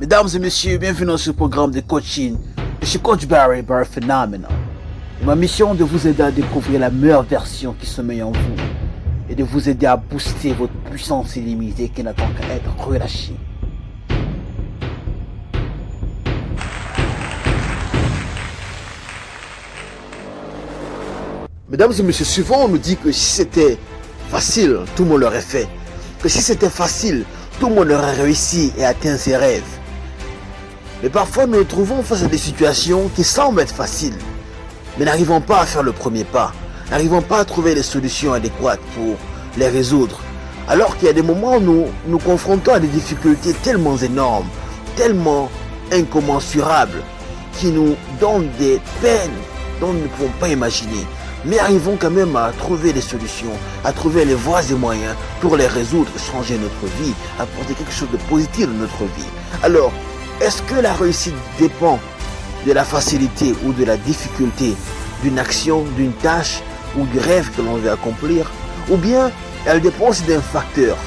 Mesdames et messieurs, bienvenue dans ce programme de coaching. Je suis Coach Barry Phenomenal. Ma mission est de vous aider à découvrir la meilleure version qui sommeille en vous et de vous aider à booster votre puissance illimitée qui n'attend qu'à être relâchée. Mesdames et messieurs, souvent on nous dit que si c'était facile, tout le monde l'aurait fait. Que si c'était facile, tout le monde aurait réussi et atteint ses rêves. Mais parfois nous nous trouvons face à des situations qui semblent être faciles, mais n'arrivons pas à faire le premier pas, n'arrivons pas à trouver les solutions adéquates pour les résoudre. Alors qu'il y a des moments où nous nous confrontons à des difficultés tellement énormes, tellement incommensurables, qui nous donnent des peines dont nous ne pouvons pas imaginer. Mais arrivons quand même à trouver des solutions, à trouver les voies et moyens pour les résoudre, changer notre vie, apporter quelque chose de positif dans notre vie. Alors, est-ce que la réussite dépend de la facilité ou de la difficulté d'une action, d'une tâche ou du rêve que l'on veut accomplir? Ou bien elle dépend aussi d'un facteur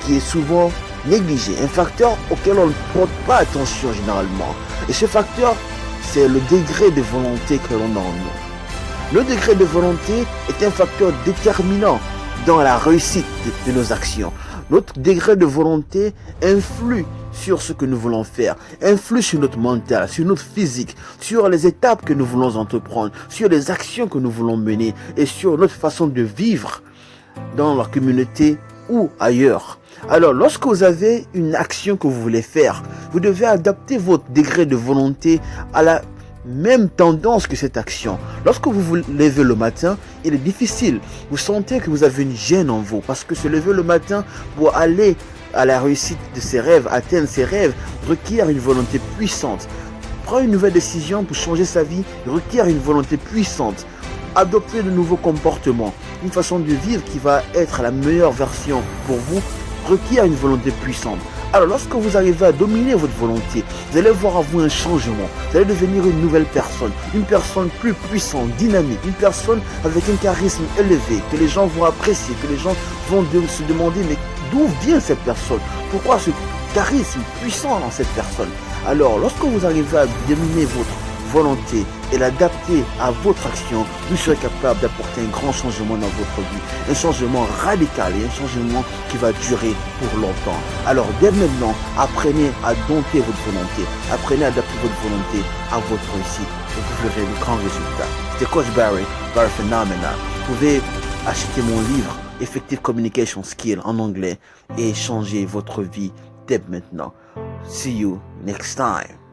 qui est souvent négligé, un facteur auquel on ne porte pas attention généralement. Et ce facteur, c'est le degré de volonté que l'on a en nous. Le degré de volonté est un facteur déterminant dans la réussite de nos actions. Notre degré de volonté influe sur ce que nous voulons faire, influe sur notre mental, sur notre physique, sur les étapes que nous voulons entreprendre, sur les actions que nous voulons mener et sur notre façon de vivre dans la communauté ou ailleurs. Alors, lorsque vous avez une action que vous voulez faire, vous devez adapter votre degré de volonté à la même tendance que cette action. Lorsque vous vous levez le matin, il est difficile. Vous sentez que vous avez une gêne en vous parce que se lever le matin pour aller à la réussite de ses rêves, atteindre ses rêves, requiert une volonté puissante. Prendre une nouvelle décision pour changer sa vie requiert une volonté puissante. Adopter de nouveaux comportements, une façon de vivre qui va être la meilleure version pour vous, requiert une volonté puissante. Alors lorsque vous arrivez à dominer votre volonté, vous allez voir à vous un changement. Vous allez devenir une nouvelle personne, une personne plus puissante, dynamique, une personne avec un charisme élevé, que les gens vont apprécier, que les gens vont se demander mais d'où vient cette personne? Pourquoi ce charisme puissant dans cette personne? Alors lorsque vous arrivez à dominer votre volonté et l'adapter à votre action, vous serez capable d'apporter un grand changement dans votre vie, un changement radical et un changement qui va durer pour longtemps. Alors dès maintenant, apprenez à dompter votre volonté, apprenez à adapter votre volonté à votre réussite et vous verrez de grands résultats. C'était Coach Barry Phenomenal. Vous pouvez acheter mon livre Effective Communication Skill en anglais et changer votre vie dès maintenant. See you next time.